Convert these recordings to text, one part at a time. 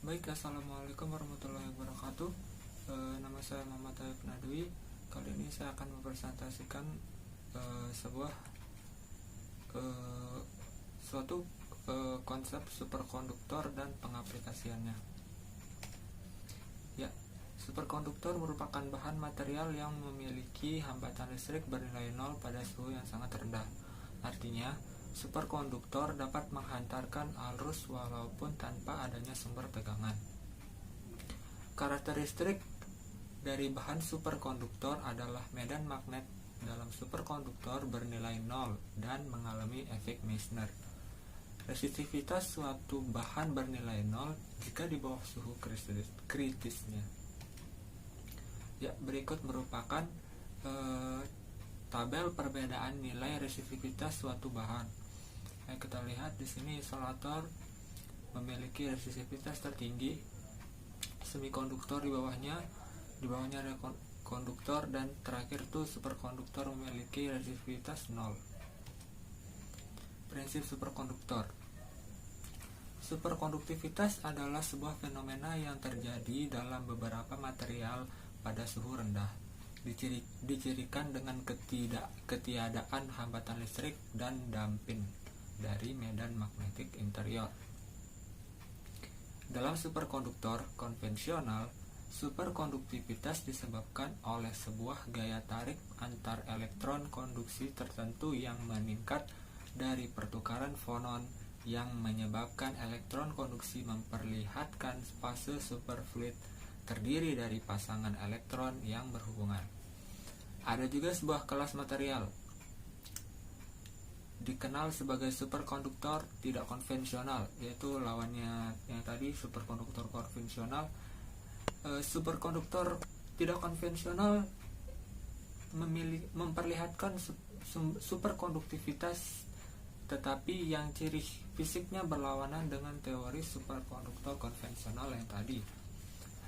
Baik, assalamualaikum warahmatullahi wabarakatuh. Nama saya Muhammad Tayyib Nadwi. Kali ini saya akan mempresentasikan sebuah suatu konsep superkonduktor dan pengaplikasiannya. Ya, superkonduktor merupakan bahan material yang memiliki hambatan listrik bernilai nol pada suhu yang sangat rendah. Artinya, superkonduktor dapat menghantarkan arus walaupun tanpa adanya sumber tegangan. Karakteristik dari bahan superkonduktor adalah medan magnet dalam superkonduktor bernilai nol dan mengalami efek Meissner. Resistivitas suatu bahan bernilai nol jika di bawah suhu kritisnya. Ya, berikut merupakan tabel perbedaan nilai resistivitas suatu bahan. Kita lihat di sini isolator memiliki resistivitas tertinggi, semikonduktor di bawahnya ada konduktor, dan terakhir tuh superkonduktor memiliki resistivitas 0. Prinsip superkonduktor. Superkonduktivitas adalah sebuah fenomena yang terjadi dalam beberapa material pada suhu rendah. Dicirikan dengan ketiadaan hambatan listrik dan damping dari medan magnetik interior. Dalam superkonduktor konvensional, superkonduktivitas disebabkan oleh sebuah gaya tarik antar elektron konduksi tertentu yang meningkat dari pertukaran fonon yang menyebabkan elektron konduksi memperlihatkan fase superfluid terdiri dari pasangan elektron yang berhubungan. Ada juga sebuah kelas material dikenal sebagai superkonduktor tidak konvensional, yaitu lawannya yang tadi superkonduktor konvensional. Superkonduktor tidak konvensional memperlihatkan superkonduktivitas, tetapi yang ciri fisiknya berlawanan dengan teori superkonduktor konvensional yang tadi.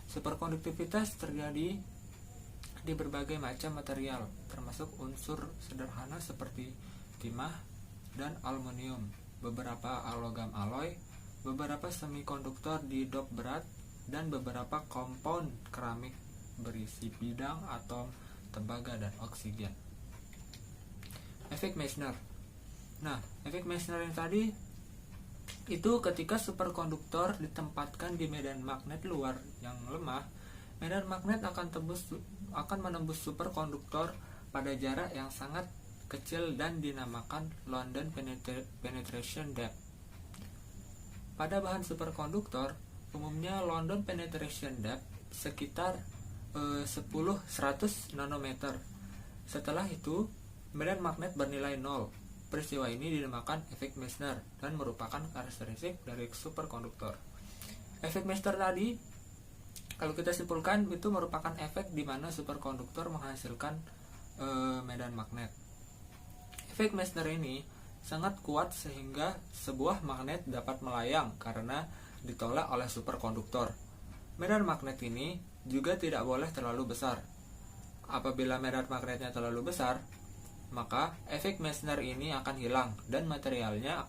Superkonduktivitas terjadi di berbagai macam material, termasuk unsur sederhana seperti timah dan aluminium, beberapa logam alloy, beberapa semikonduktor di dop berat, dan beberapa kompon keramik berisi bidang, atom, tembaga, dan oksigen. Efek Meissner. Nah, efek Meissner yang tadi itu ketika superkonduktor ditempatkan di medan magnet luar yang lemah, medan magnet akan menembus superkonduktor pada jarak yang sangat kecil dan dinamakan London penetration depth. Pada bahan superkonduktor, umumnya London penetration depth sekitar 10-100 nanometer. Setelah itu, medan magnet bernilai 0. Peristiwa ini dinamakan efek Meissner dan merupakan karakteristik dari superkonduktor. Efek Meissner tadi, kalau kita simpulkan, itu merupakan efek di mana superkonduktor menghasilkan medan magnet. Efek Meissner ini sangat kuat sehingga sebuah magnet dapat melayang karena ditolak oleh superkonduktor. Medan magnet ini juga tidak boleh terlalu besar. Apabila medan magnetnya terlalu besar, maka efek Meissner ini akan hilang dan materialnya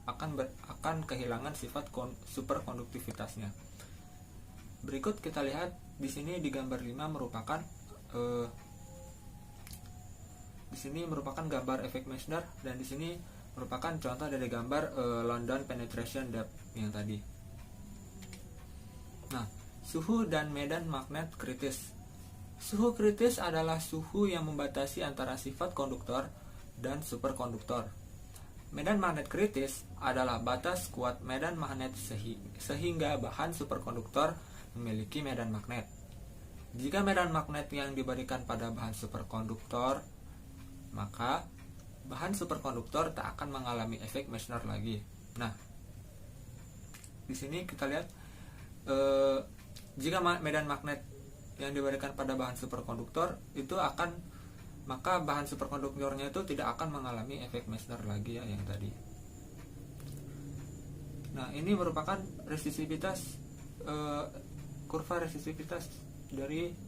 akan kehilangan sifat superkonduktivitasnya. Berikut kita lihat di sini di gambar 5 merupakan gambar efek Meissner, dan di sini merupakan contoh dari gambar London penetration depth yang tadi. Nah, suhu dan medan magnet kritis. Suhu kritis adalah suhu yang membatasi antara sifat konduktor dan superkonduktor. Medan magnet kritis adalah batas kuat medan magnet sehingga bahan superkonduktor memiliki medan magnet. Jika medan magnet yang diberikan pada bahan superkonduktor, maka bahan superkonduktor tak akan mengalami efek Meissner lagi. Nah, di sini kita lihat jika medan magnet yang diberikan pada bahan superkonduktor itu maka bahan superkonduktornya itu tidak akan mengalami efek Meissner lagi ya yang tadi. Nah, ini merupakan resistivitas kurva resistivitas dari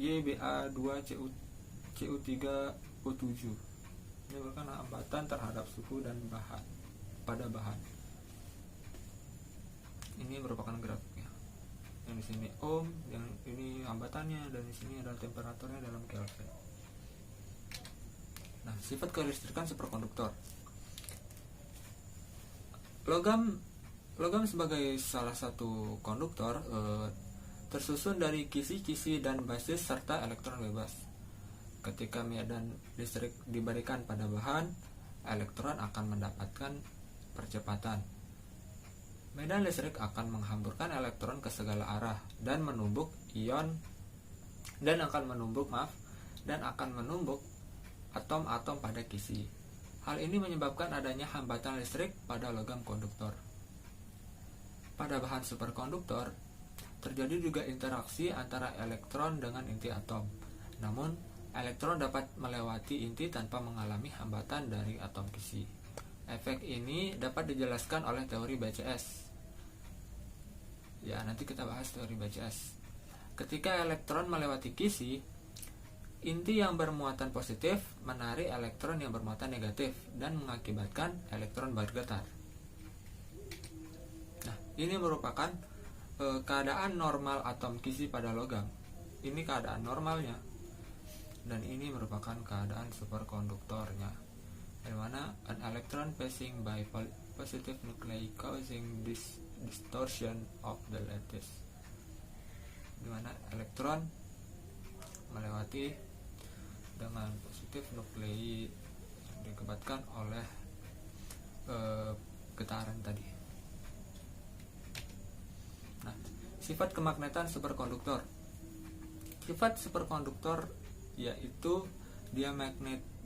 YBA2CU3O7. Ini merupakan hambatan terhadap suhu dan pada bahan. merupakan grafiknya. Yang di sini ohm, yang ini hambatannya, dan di sini adalah temperaturnya dalam Kelvin. Nah, sifat kelistrikan superkonduktor. Logam sebagai salah satu konduktor tersusun dari kisi-kisi dan basis serta elektron bebas. Ketika medan listrik diberikan pada bahan, elektron akan mendapatkan percepatan. Medan listrik akan menghamburkan elektron ke segala arah dan menumbuk akan menumbuk atom-atom pada kisi. Hal ini menyebabkan adanya hambatan listrik pada logam konduktor. Pada bahan superkonduktor, terjadi juga interaksi antara elektron dengan inti atom. Namun, elektron dapat melewati inti tanpa mengalami hambatan dari atom kisi. Efek ini dapat dijelaskan oleh teori BCS. Ya, nanti kita bahas teori BCS. Ketika elektron melewati kisi, inti yang bermuatan positif menarik elektron yang bermuatan negatif dan mengakibatkan elektron bergetar. Nah, ini merupakan keadaan normal atom kisi pada logam. Ini keadaan normalnya. Dan ini merupakan keadaan superkonduktornya, di mana an electron passing by positive nuclei causing distortion of the lattice, di mana elektron melewati dengan positif nuklei diakibatkan oleh getaran tadi. Nah, sifat kemagnetan superkonduktor. Sifat superkonduktor yaitu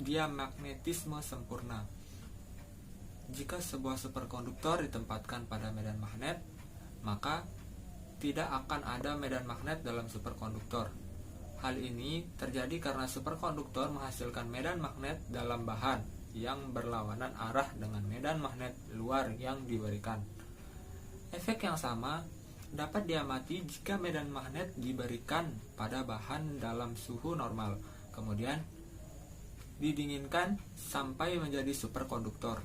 diamagnetisme sempurna. Jika sebuah superkonduktor ditempatkan pada medan magnet, maka tidak akan ada medan magnet dalam superkonduktor. Hal ini terjadi karena superkonduktor menghasilkan medan magnet dalam bahan yang berlawanan arah dengan medan magnet luar yang diberikan. Efek yang sama dapat diamati jika medan magnet diberikan pada bahan dalam suhu normal, kemudian didinginkan sampai menjadi superkonduktor.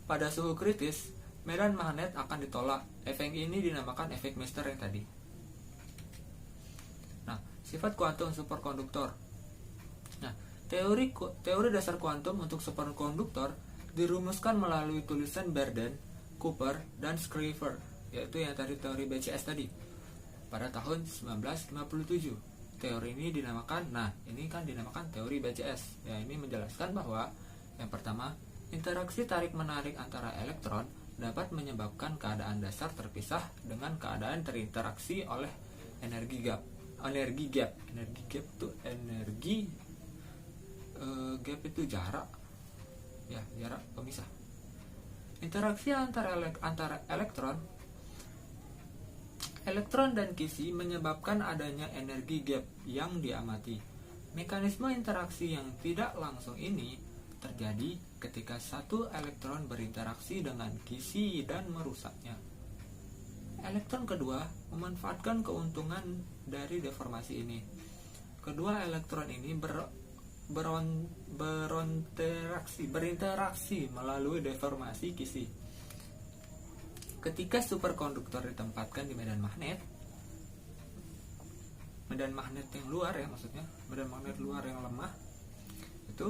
Pada suhu kritis, medan magnet akan ditolak. Efek ini dinamakan efek Mester yang tadi. Nah, sifat kuantum superkonduktor. Nah, teori dasar kuantum untuk superkonduktor dirumuskan melalui tulisan Berden, Cooper, dan Scriver, yaitu yang tadi teori BCS tadi, pada tahun 1957. Teori ini dinamakan teori BCS. Ya, ini menjelaskan bahwa yang pertama, interaksi tarik-menarik antara elektron dapat menyebabkan keadaan dasar terpisah dengan keadaan terinteraksi oleh energi gap. Gap itu jarak. Ya, jarak pemisah. Interaksi antara elektron dan kisi menyebabkan adanya energi gap yang diamati. Mekanisme interaksi yang tidak langsung ini terjadi ketika satu elektron berinteraksi dengan kisi dan merusaknya. Elektron kedua memanfaatkan keuntungan dari deformasi ini. Kedua elektron ini berinteraksi melalui deformasi kisi. Ketika superkonduktor ditempatkan di medan magnet yang luar medan magnet luar yang lemah, itu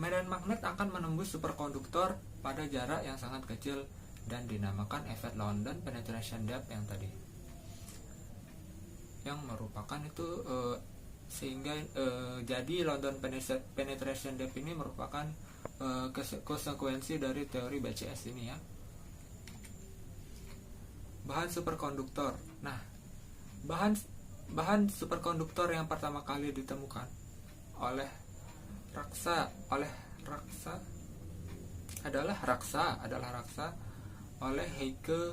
medan magnet akan menembus superkonduktor pada jarak yang sangat kecil dan dinamakan efek London penetration depth yang tadi, yang merupakan itu jadi London penetration depth ini merupakan konsekuensi dari teori BCS ini ya. Bahan superkonduktor. Nah, bahan superkonduktor yang pertama kali ditemukan oleh Raksa oleh Heike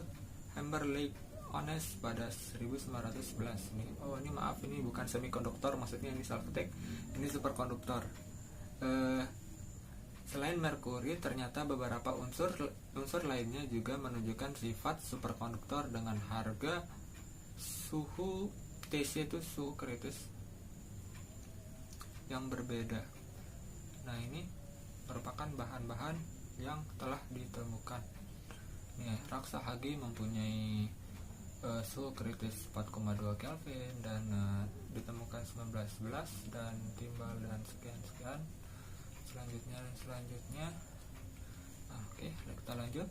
Hammerlake Onnes pada 1911. Ini maaf, ini bukan semikonduktor, maksudnya ini salah ketik. Ini superkonduktor. Selain merkuri, ternyata beberapa unsur lainnya juga menunjukkan sifat superkonduktor dengan harga suhu TC itu suhu kritis yang berbeda. Nah, ini merupakan bahan-bahan yang telah ditemukan. Nih, raksa Hg mempunyai suhu kritis 4,2 Kelvin dan ditemukan 1911 dan timbal dan sekian selanjutnya. Oke, kita lanjut.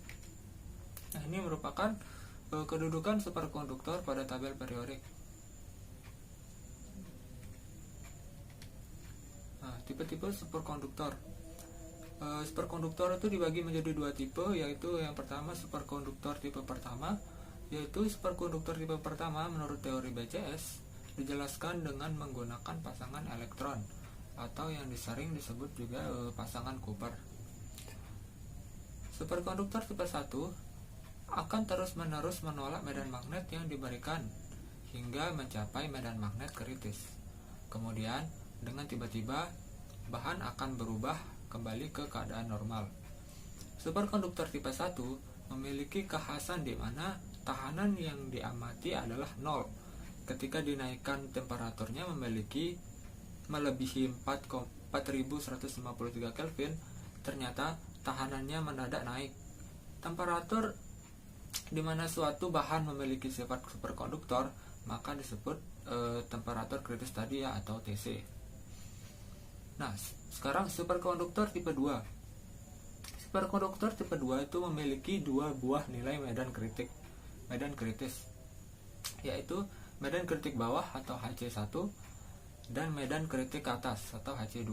Nah, ini merupakan kedudukan superkonduktor pada tabel periodik. Nah, tipe-tipe superkonduktor. Superkonduktor itu dibagi menjadi dua tipe, yaitu yang pertama superkonduktor tipe pertama, yaitu superkonduktor tipe pertama menurut teori BCS dijelaskan dengan menggunakan pasangan elektron atau yang sering disebut juga pasangan Cooper. Superkonduktor tipe 1 akan terus-menerus menolak medan magnet yang diberikan hingga mencapai medan magnet kritis. Kemudian dengan tiba-tiba bahan akan berubah kembali ke keadaan normal. Superkonduktor tipe 1 memiliki kekhasan di mana tahanan yang diamati adalah 0. Ketika dinaikkan temperaturnya melebihi 4153 Kelvin, ternyata tahanannya mendadak naik. Temperatur di mana suatu bahan memiliki sifat superkonduktor maka disebut temperatur kritis tadi ya, atau TC. Nah, sekarang superkonduktor tipe 2. Superkonduktor tipe 2 itu memiliki dua buah nilai medan kritis, yaitu medan kritik bawah atau HC1 dan medan kritik atas atau HC2.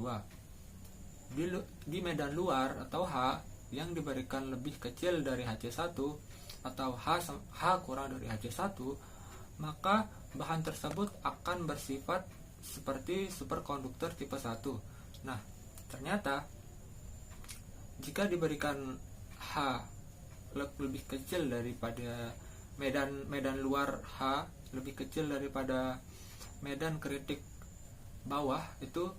Di medan luar atau H yang diberikan lebih kecil dari HC1 atau H kurang dari HC1, maka bahan tersebut akan bersifat seperti superkonduktor tipe 1. Nah, ternyata jika diberikan H lebih kecil daripada medan luar H lebih kecil daripada medan kritik bawah, itu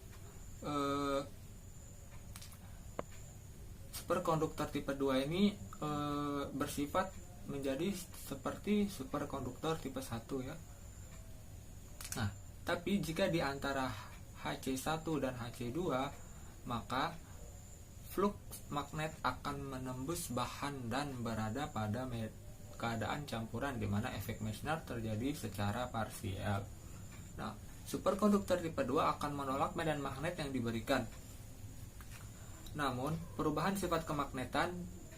superkonduktor tipe 2 ini bersifat menjadi seperti superkonduktor tipe 1 ya. Nah, tapi jika di antara HC1 dan HC2, maka flux magnet akan menembus bahan dan berada pada keadaan campuran di mana efek Meissner terjadi secara parsial. Nah, superkonduktor tipe 2 akan menolak medan magnet yang diberikan. Namun, perubahan sifat kemagnetan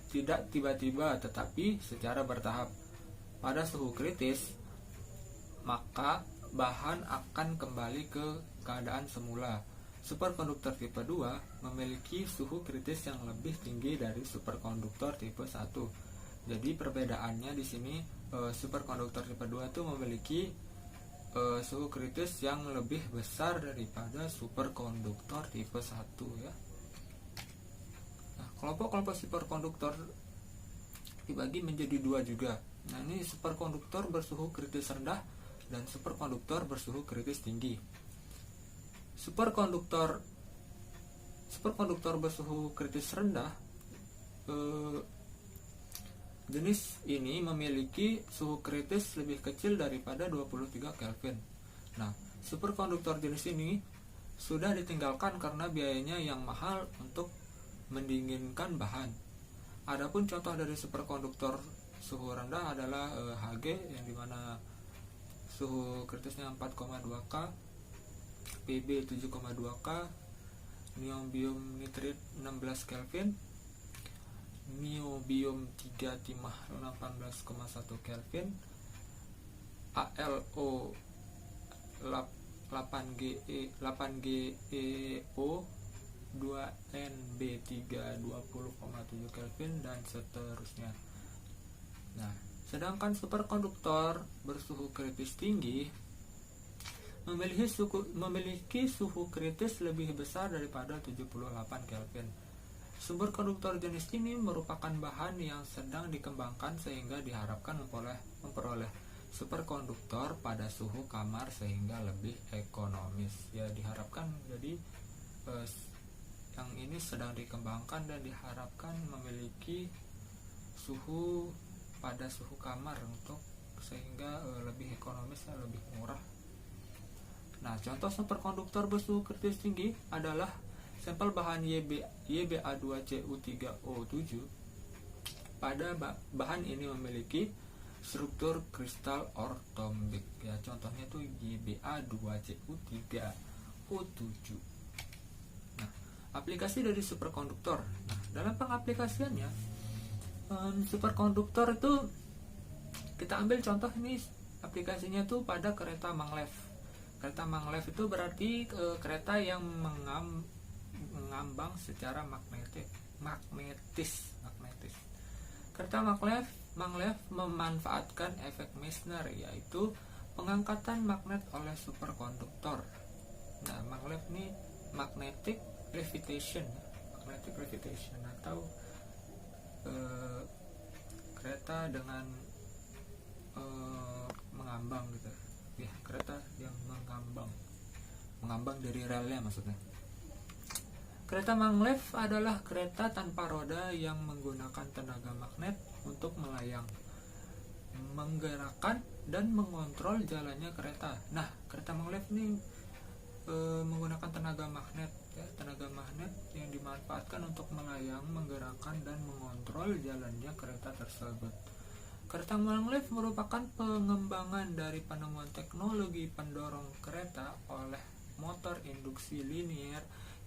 tidak tiba-tiba tetapi secara bertahap. Pada suhu kritis, maka bahan akan kembali ke keadaan semula. Superkonduktor tipe 2 memiliki suhu kritis yang lebih tinggi dari superkonduktor tipe 1. Jadi perbedaannya di sini superkonduktor tipe 2 itu memiliki suhu kritis yang lebih besar daripada superkonduktor tipe 1 ya. Nah, kelompok-kelompok superkonduktor dibagi menjadi dua juga. Nah, ini superkonduktor bersuhu kritis rendah dan superkonduktor bersuhu kritis tinggi. Superkonduktor bersuhu kritis rendah, jenis ini memiliki suhu kritis lebih kecil daripada 23 Kelvin. Nah, superkonduktor jenis ini sudah ditinggalkan karena biayanya yang mahal untuk mendinginkan bahan. Adapun contoh dari superkonduktor suhu rendah adalah Hg, yang dimana suhu kritisnya 4,2 K, Pb 7,2 K, niobium nitrit 16 Kelvin, niobium 3 timah 18,1 Kelvin, ALO 8GeO 2NB3 20,7 Kelvin dan seterusnya. Nah, sedangkan superkonduktor bersuhu kritis tinggi memiliki suhu kritis lebih besar daripada 78 Kelvin. Superkonduktor jenis ini merupakan bahan yang sedang dikembangkan sehingga diharapkan memperoleh superkonduktor pada suhu kamar sehingga lebih ekonomis. Ya, diharapkan jadi yang ini sedang dikembangkan dan diharapkan memiliki suhu pada suhu kamar untuk sehingga lebih ekonomis dan lebih murah. Nah, contoh superkonduktor bersuhu kritis tinggi adalah sampel bahan YBA2CU3O7 pada bahan ini memiliki struktur kristal ortombik. Ya, contohnya itu YBA2CU3O7. Nah, aplikasi dari superkonduktor. Nah, dalam pengaplikasiannya, superkonduktor itu kita ambil contoh ini aplikasinya tuh pada kereta maglev. Kereta maglev itu berarti kereta yang mengambang secara magnetis. Kereta maglev memanfaatkan efek Meissner, yaitu pengangkatan magnet oleh superkonduktor. Nah, maglev ini magnetic levitation atau kereta dengan mengambang gitu ya, kereta yang mengambang dari relnya maksudnya. Kereta maglev adalah kereta tanpa roda yang menggunakan tenaga magnet untuk melayang, menggerakkan dan mengontrol jalannya kereta. Nah, kereta maglev ini menggunakan tenaga magnet ya, tenaga magnet yang dimanfaatkan untuk melayang, menggerakkan dan mengontrol jalannya kereta tersebut. Kereta maglev merupakan pengembangan dari penemuan teknologi pendorong kereta oleh motor induksi linier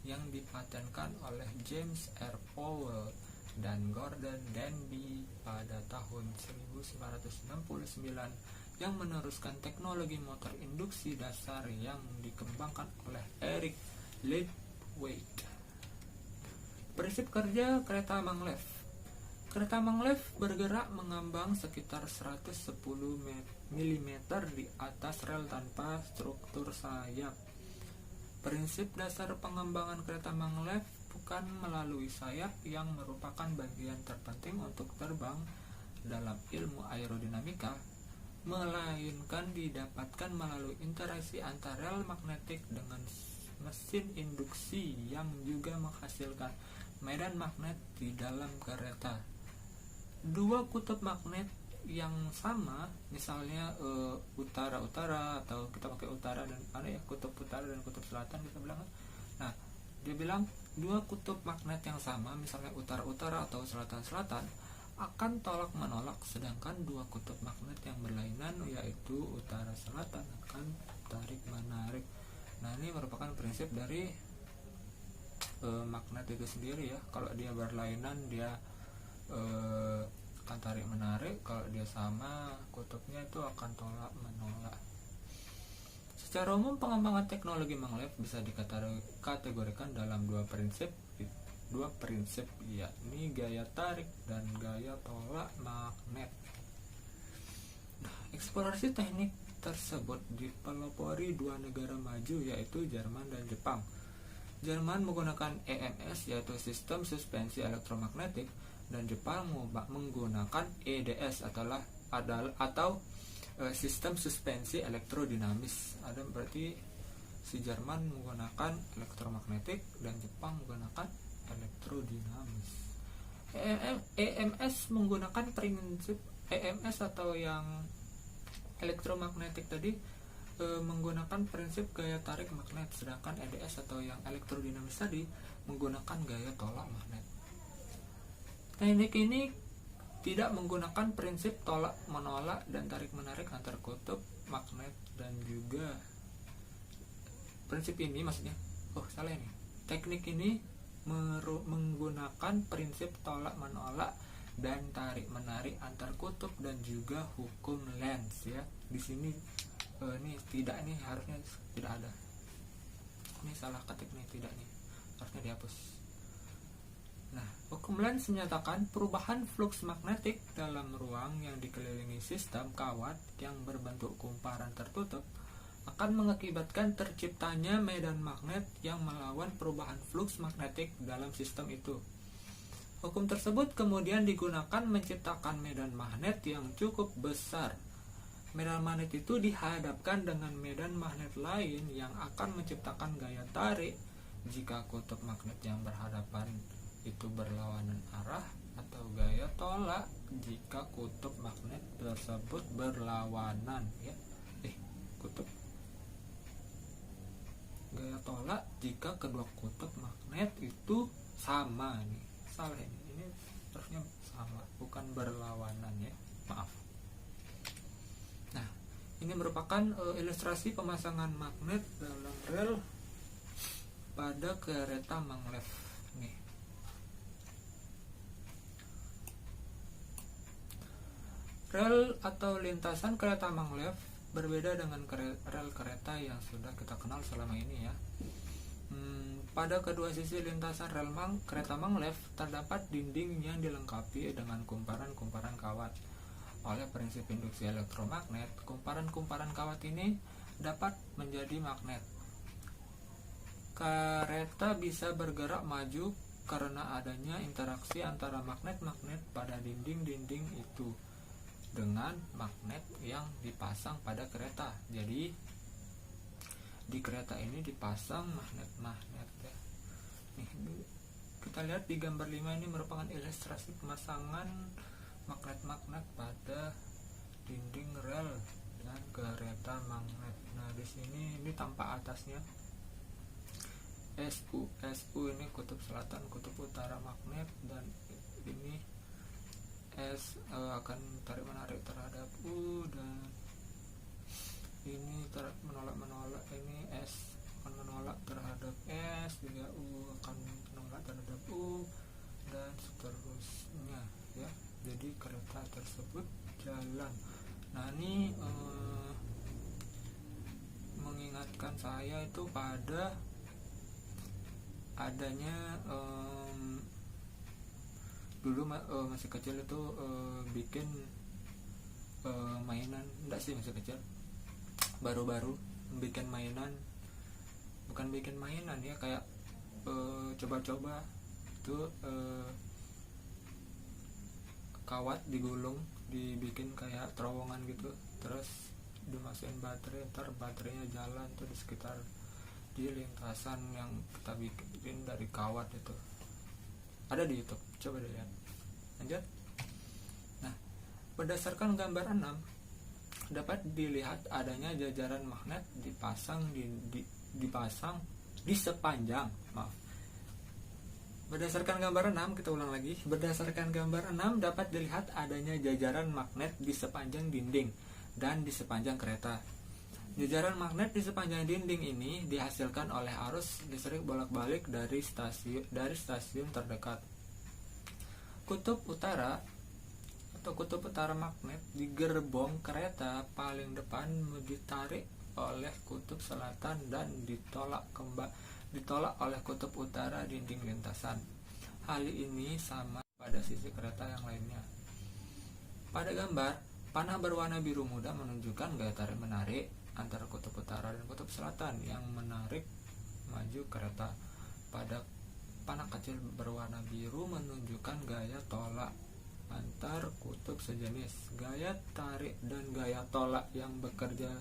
yang dipatenkan oleh James R. Powell dan Gordon Denby pada tahun 1969, yang meneruskan teknologi motor induksi dasar yang dikembangkan oleh Eric Leithwaite. Prinsip kerja kereta maglev. Kereta maglev bergerak mengambang sekitar 110 mm di atas rel tanpa struktur sayap. Prinsip dasar pengembangan kereta maglev bukan melalui sayap yang merupakan bagian terpenting untuk terbang dalam ilmu aerodinamika, melainkan didapatkan melalui interaksi antar rel magnetik dengan mesin induksi yang juga menghasilkan medan magnet di dalam kereta. Dua kutub magnet yang sama, misalnya utara-utara, atau kita pakai utara dan kutub utara dan kutub selatan kita bilang. Nah, dia bilang dua kutub magnet yang sama, misalnya utara-utara atau selatan-selatan, akan tolak menolak, sedangkan dua kutub magnet yang berlainan yaitu utara-selatan akan tarik menarik. Nah, ini merupakan prinsip dari magnet itu sendiri ya. Kalau dia berlainan dia akan tarik menarik, kalau dia sama kutubnya itu akan tolak menolak. Secara umum pengembangan teknologi maglev bisa dikategorikan dalam dua prinsip, yakni gaya tarik dan gaya tolak magnet. Nah, eksplorasi teknik tersebut dipelopori dua negara maju, yaitu Jerman dan Jepang. Jerman menggunakan EMS, yaitu sistem suspensi elektromagnetik, dan Jepang menggunakan EDS atau sistem suspensi elektrodinamis. Ada berarti si Jerman menggunakan elektromagnetik dan Jepang menggunakan elektrodinamis. EMS menggunakan prinsip EMS atau yang elektromagnetik tadi menggunakan prinsip gaya tarik magnet, sedangkan EDS atau yang elektrodinamis tadi menggunakan gaya tolak magnet. Teknik ini tidak menggunakan prinsip tolak menolak dan tarik menarik antar kutub magnet, dan juga prinsip ini teknik ini menggunakan prinsip tolak menolak dan tarik menarik antar kutub dan juga hukum Lenz ya. Di sini ini harusnya tidak ada. Ini salah ketik nih, tidak nih. Harusnya dihapus. Nah, hukum Lenz menyatakan perubahan fluks magnetik dalam ruang yang dikelilingi sistem kawat yang berbentuk kumparan tertutup akan mengakibatkan terciptanya medan magnet yang melawan perubahan fluks magnetik dalam sistem itu. Hukum tersebut kemudian digunakan menciptakan medan magnet yang cukup besar. Medan magnet itu dihadapkan dengan medan magnet lain yang akan menciptakan gaya tarik jika kutub magnet yang berhadapan itu berlawanan arah, atau gaya tolak jika kutub magnet tersebut berlawanan ya. Gaya tolak jika kedua kutub magnet itu sama nih. Salah ini harusnya sama, bukan berlawanan ya, maaf. Nah, ini merupakan ilustrasi pemasangan magnet dalam rel pada kereta maglev nih. Rel atau lintasan kereta maglev berbeda dengan rel kereta yang sudah kita kenal selama ini ya. Pada kedua sisi lintasan kereta maglev terdapat dinding yang dilengkapi dengan kumparan-kumparan kawat. Oleh prinsip induksi elektromagnet, kumparan-kumparan kawat ini dapat menjadi magnet. Kereta bisa bergerak maju karena adanya interaksi antara magnet-magnet pada dinding-dinding itu dengan magnet yang dipasang pada kereta. Jadi di kereta ini dipasang magnet-magnet ya. Nih, kita lihat di gambar 5 ini merupakan ilustrasi pemasangan magnet-magnet pada dinding rel dan kereta magnet. Nah, di sini ini tampak atasnya SU ini kutub selatan, kutub utara magnet, dan ini S akan tarik menarik terhadap U, dan ini menolak, ini S akan menolak terhadap S, juga U akan menolak terhadap U, dan seterusnya ya. Jadi kereta tersebut jalan. Nah, ini mengingatkan saya itu pada adanya dulu masih kecil itu bikin mainan, enggak sih masih kecil, baru-baru bikin mainan, bukan bikin mainan ya, kayak coba-coba itu kawat digulung, dibikin kayak terowongan gitu, terus dimasukin baterai, ntar baterainya jalan tuh di sekitar di lintasan yang kita bikin dari kawat itu. Ada di YouTube, coba deh lihat. Lanjut. Nah, berdasarkan gambar 6 dapat dilihat adanya jajaran magnet dipasang di sepanjang, berdasarkan gambar 6, kita ulang lagi. Berdasarkan gambar 6 dapat dilihat adanya jajaran magnet di sepanjang dinding dan di sepanjang kereta. Jajaran magnet di sepanjang dinding ini dihasilkan oleh arus listrik bolak-balik dari stasiun terdekat. Kutub utara atau kutub utara magnet di gerbong kereta paling depan ditarik oleh kutub selatan dan ditolak oleh kutub utara dinding lintasan. Hal ini sama pada sisi kereta yang lainnya. Pada gambar, panah berwarna biru muda menunjukkan gaya tarik menarik antara kutub utara dan kutub selatan yang menarik maju kereta. Pada panah kecil berwarna biru menunjukkan gaya tolak antar kutub sejenis. Gaya tarik dan gaya tolak yang bekerja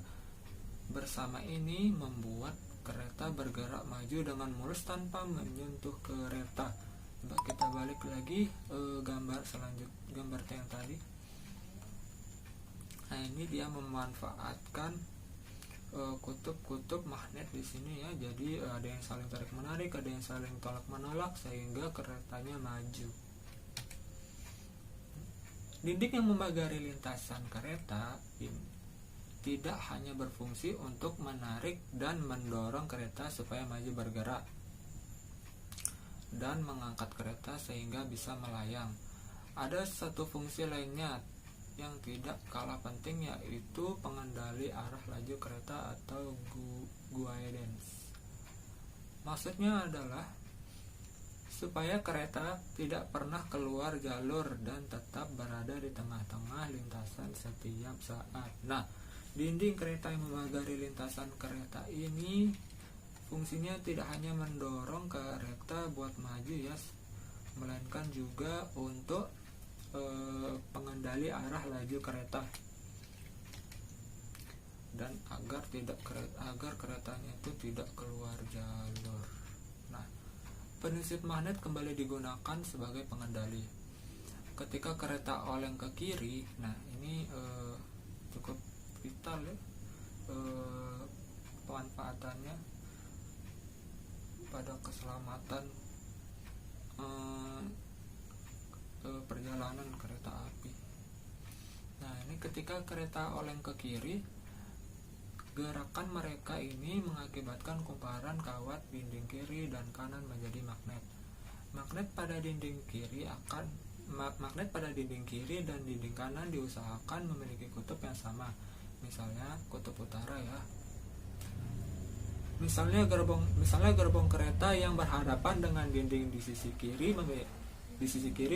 bersama ini membuat kereta bergerak maju dengan mulus tanpa menyentuh kereta. Coba kita balik lagi gambar yang tadi. Nah, ini dia memanfaatkan kutub-kutub magnet di sini ya. Jadi ada yang saling tarik menarik, ada yang saling tolak menolak sehingga keretanya maju. Dinding yang membagari lintasan kereta ini tidak hanya berfungsi untuk menarik dan mendorong kereta supaya maju bergerak dan mengangkat kereta sehingga bisa melayang. Ada satu fungsi lainnya yang tidak kalah penting, yaitu pengendali arah laju kereta atau guidance. Maksudnya adalah supaya kereta tidak pernah keluar jalur dan tetap berada di tengah-tengah lintasan setiap saat. Nah, dinding kereta yang membagari lintasan kereta ini fungsinya tidak hanya mendorong kereta buat maju ya, melainkan juga untuk pengendali arah laju kereta dan agar keretanya itu tidak keluar jalur. Nah, prinsip magnet kembali digunakan sebagai pengendali. Ketika kereta oleng ke kiri, nah ini cukup vital ya pemanfaatannya pada keselamatan perjalanan kereta api. Nah, ini ketika kereta oleng ke kiri, gerakan mereka ini mengakibatkan kumparan kawat dinding kiri dan kanan menjadi magnet. Magnet pada dinding kiri dan dinding kanan diusahakan memiliki kutub yang sama. Misalnya kutub utara ya. Misalnya gerbong kereta yang berhadapan dengan dinding di sisi kiri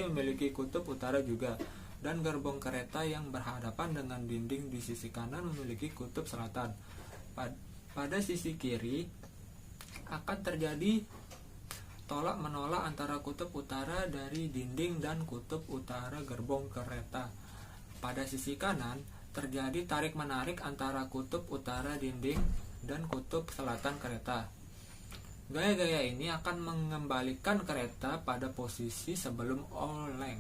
memiliki kutub utara juga, dan gerbong kereta yang berhadapan dengan dinding di sisi kanan memiliki kutub selatan. Pada sisi kiri akan terjadi tolak menolak antara kutub utara dari dinding dan kutub utara gerbong kereta. Pada sisi kanan terjadi tarik menarik antara kutub utara dinding dan kutub selatan kereta. Gaya-gaya ini akan mengembalikan kereta pada posisi sebelum oleng.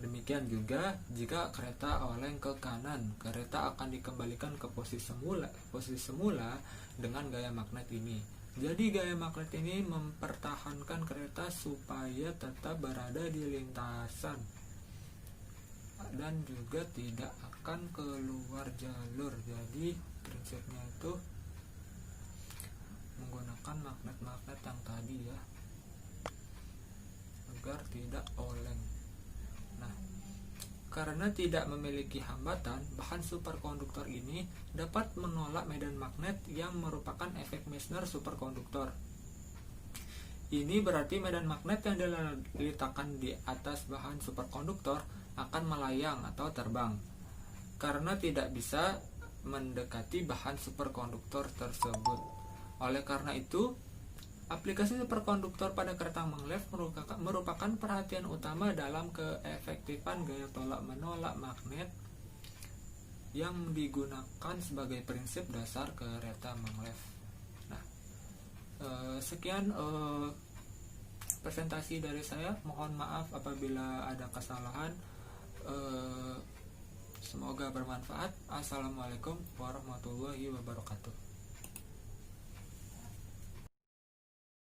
Demikian juga jika kereta oleng ke kanan, kereta akan dikembalikan ke posisi semula dengan gaya magnet ini. Jadi gaya magnet ini mempertahankan kereta supaya tetap berada di lintasan dan juga tidak akan keluar jalur. Jadi prinsipnya itu menggunakan magnet-magnet yang tadi ya, agar tidak oleng. Nah, karena tidak memiliki hambatan, bahan superkonduktor ini dapat menolak medan magnet yang merupakan efek Meissner superkonduktor. Ini berarti medan magnet yang diletakkan di atas bahan superkonduktor akan melayang atau terbang, karena tidak bisa mendekati bahan superkonduktor tersebut. Oleh karena itu, aplikasi superkonduktor pada kereta maglev merupakan perhatian utama dalam keefektifan gaya tolak menolak magnet yang digunakan sebagai prinsip dasar kereta maglev. Nah, sekian presentasi dari saya. Mohon maaf apabila ada kesalahan. Semoga bermanfaat. Assalamualaikum warahmatullahi wabarakatuh.